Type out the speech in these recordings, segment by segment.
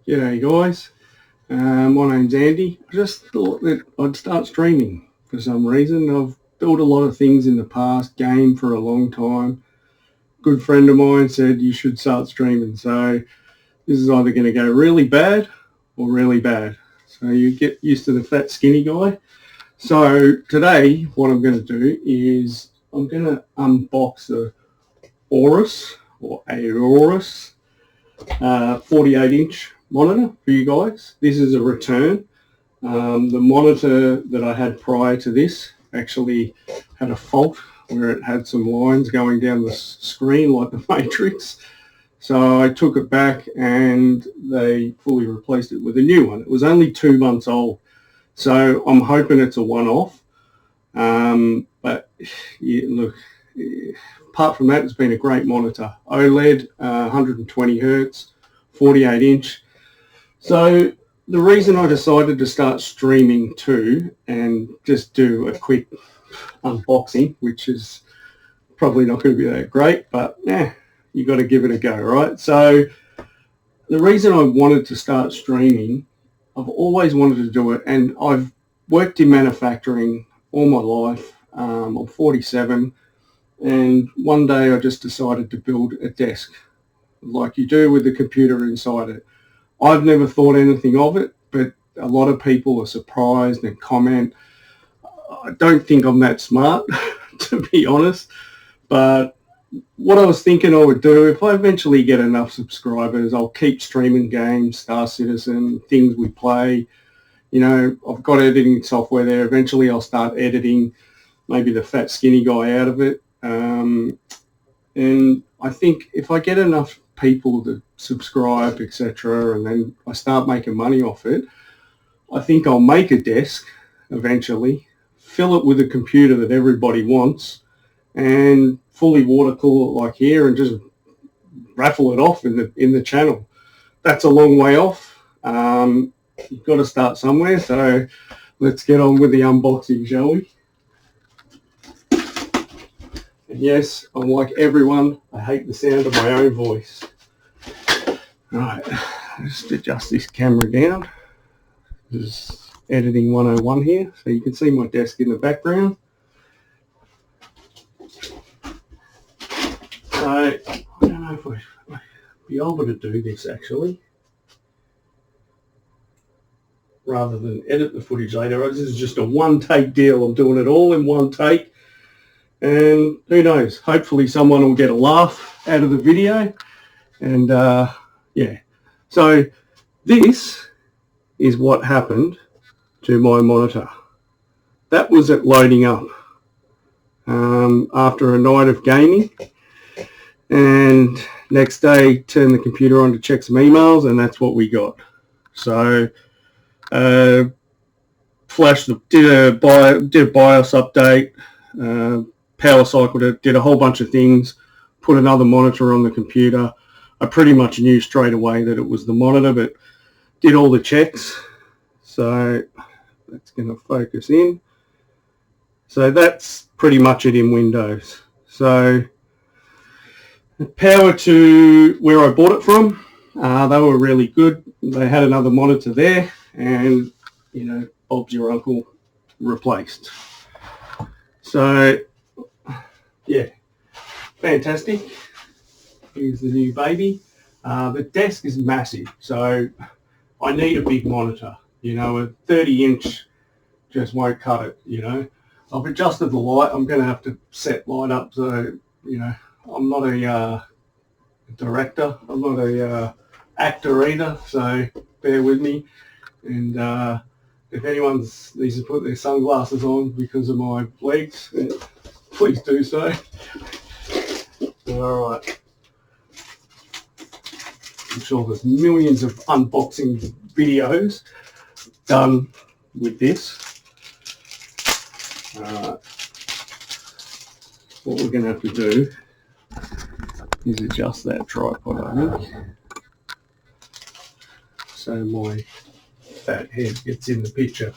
G'day guys, my name's Andy. I just thought that I'd start streaming for some reason. I've built a lot of things in the past, gamed for a long time. Good friend of mine said you should start streaming, so this is either going to go really bad or really bad. So you get used to the fat skinny guy. So today what I'm going to do is I'm going to unbox the Aorus 48-inch monitor for you guys. This is a return. The monitor that I had prior to this actually had a fault where it had some lines going down the screen like the Matrix. So I took it back and they fully replaced it with a new one. It was only 2 months old. So I'm hoping it's a one-off. But yeah, look, apart from that, it's been a great monitor. Oled, 120 hertz, 48 inch. So the reason I decided to start streaming too and just do a quick unboxing, which is probably not going to be that great, but you got to give it a go, right? So the reason I wanted to start streaming, I've always wanted to do it, and I've worked in manufacturing all my life. I'm 47, and one day I just decided to build a desk like you do with the computer inside it. I've never thought anything of it, but a lot of people are surprised and comment. I don't think I'm that smart, to be honest, but what I was thinking I would do, if I eventually get enough subscribers, I'll keep streaming games, Star Citizen, things we play. You know, I've got editing software there. Eventually I'll start editing maybe the fat skinny guy out of it. And I think if I get enough people to subscribe, etc., and then I start making money off it, I think I'll make a desk eventually, fill it with a computer that everybody wants, and fully water cool it like here, and just raffle it off in the channel. That's a long way off. You've got to start somewhere, so let's get on with the unboxing, shall we? And yes, I'm like everyone, I hate the sound of my own voice. Right, just adjust this camera down. This is editing 101 here, so you can see my desk in the background. So, I don't know if I'll be able to do this actually, rather than edit the footage later. This is just a one-take deal. I'm doing it all in one take. And who knows, hopefully someone will get a laugh out of the video. And yeah, so this is what happened to my monitor. That was it loading up after a night of gaming. And next day, turn the computer on to check some emails, and that's what we got. So flashed, did a BIOS update, power cycled it, did a whole bunch of things, put another monitor on the computer. I pretty much knew straight away that it was the monitor, but did all the checks. So that's going to focus in. So that's pretty much it in Windows. So power to where I bought it from, they were really good. They had another monitor there, and you know, Bob's your uncle replaced. So yeah, fantastic. Here's the new baby. The desk is massive, so I need a big monitor. You know, a 30-inch just won't cut it, you know. I've adjusted the light. I'm going to have to set light up, so, you know, I'm not a director. I'm not a actor either, so bear with me. And if anyone needs to put their sunglasses on because of my legs, please do so. All right. I'm sure there's millions of unboxing videos done with this. What we're going to have to do is adjust that tripod, I think, so my fat head gets in the picture.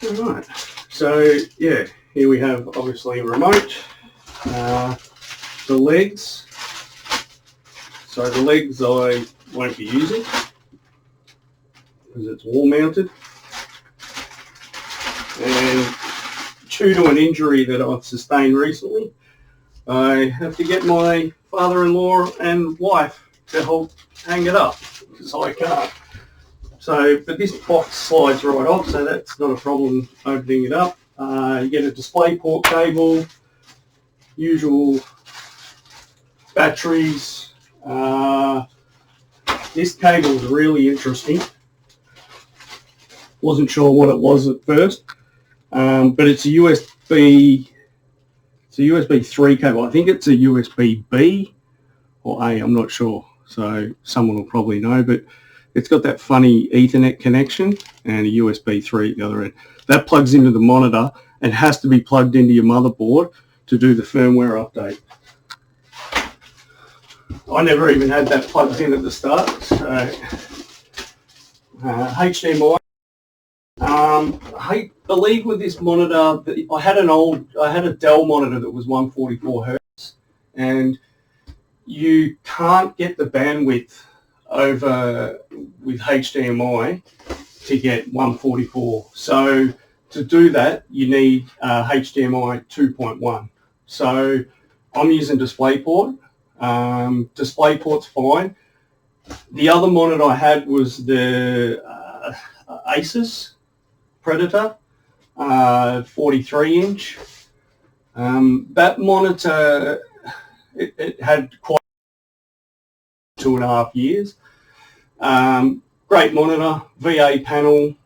Alright, so yeah, here we have obviously a remote, the legs. So the legs I won't be using because it's wall mounted. And due to an injury that I've sustained recently, I have to get my father-in-law and wife to help hang it up because I can't. So, but this box slides right off, so that's not a problem opening it up. You get a display port cable, usual batteries. This cable is really interesting. Wasn't sure what it was at first, but it's a USB. It's a USB 3 cable. I think it's a USB B or A. I'm not sure. So someone will probably know, but it's got that funny Ethernet connection and a USB 3 at the other end. That plugs into the monitor and has to be plugged into your motherboard to do the firmware update. I never even had that plugged in at the start. So HDMI. I believe with this monitor, I had a Dell monitor that was 144 hertz, and you can't get the bandwidth over with HDMI to get 144. So to do that, you need HDMI 2.1. So I'm using DisplayPort. DisplayPort's fine. The other monitor I had was the Asus Predator 43-inch. That monitor, it had quite 2.5 years. Great monitor, VA panel.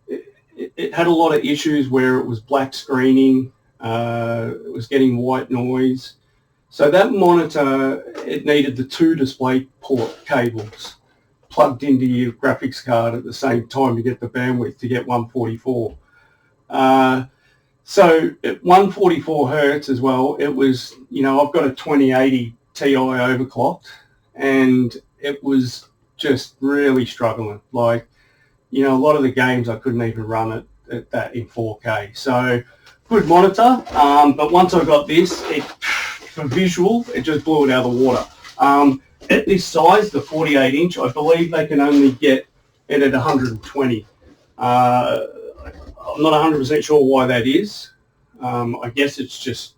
It had a lot of issues where it was black screening. It was getting white noise. So that monitor, it needed the 2 DisplayPort cables plugged into your graphics card at the same time to get the bandwidth to get 144. So at 144 hertz as well, it was, I've got a 2080 Ti overclocked, and it was just really struggling. Like, a lot of the games I couldn't even run it at that in 4K. So good monitor, but once I got this, for visual, it just blew it out of the water. At this size, the 48-inch, I believe they can only get it at 120. I'm not 100% sure why that is. I guess it's just,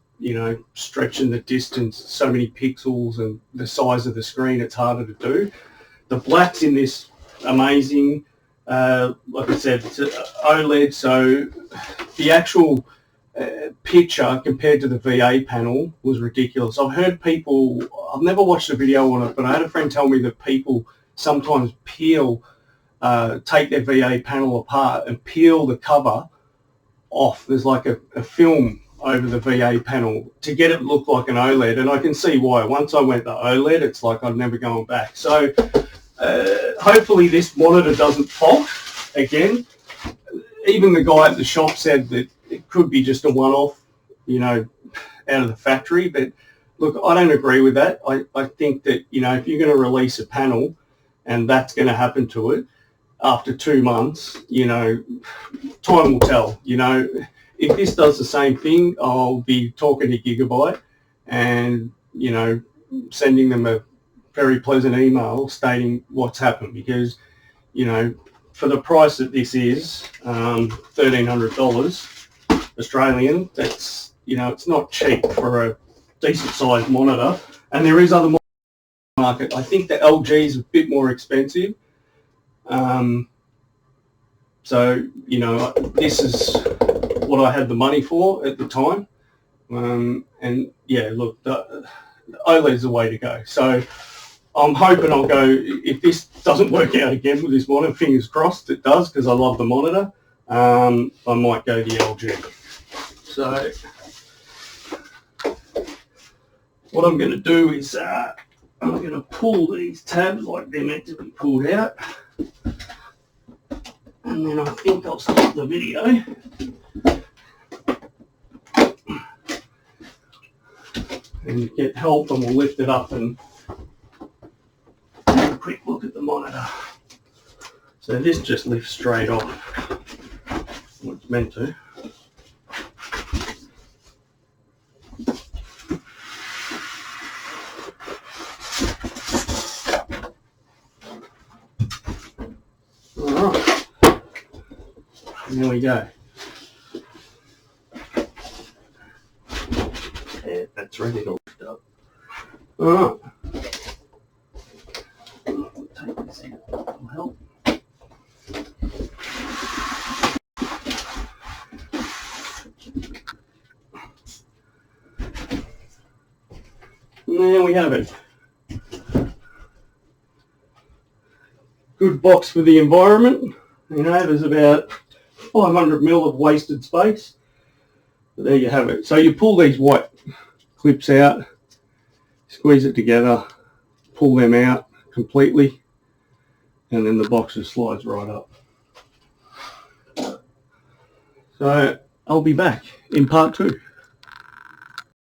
stretching the distance, so many pixels and the size of the screen, it's harder to do. The blacks in this, amazing. Like I said, it's OLED, so the actual picture compared to the VA panel was ridiculous. I've heard people, I've never watched a video on it, but I had a friend tell me that people sometimes take their VA panel apart and peel the cover off. There's like a film over the VA panel to get it look like an OLED, and I can see why. Once I went to OLED, it's like I'm never going back. So hopefully this monitor doesn't fault again. Even the guy at the shop said that it could be just a one-off, out of the factory. But look, I don't agree with that. I think that, if you're going to release a panel and that's going to happen to it after 2 months, time will tell. If this does the same thing, I'll be talking to Gigabyte and, sending them a very pleasant email stating what's happened, because, for the price that this is, $1,300 Australian, that's, it's not cheap for a decent sized monitor. And there is other monitors in the market. I think the LG is a bit more expensive. So, this is what I had the money for at the time. And yeah, look, the OLED is the way to go. So I'm hoping I'll go, if this doesn't work out again with this monitor, fingers crossed it does, because I love the monitor, I might go the LG. So what I'm going to do is I'm going to pull these tabs like they're meant to be pulled out, and then I think I'll stop the video. And get help, and we'll lift it up and have a quick look at the monitor. So this just lifts straight off, what it's meant to. And there we go. Yeah, that's ready to lift up. Alright. Take this out, that'll help. And there we have it. Good box for the environment. You know, there's about 500 mil of wasted space. But there you have it. So you pull these white clips out, squeeze it together, pull them out completely, and then the box just slides right up. So I'll be back in part 2.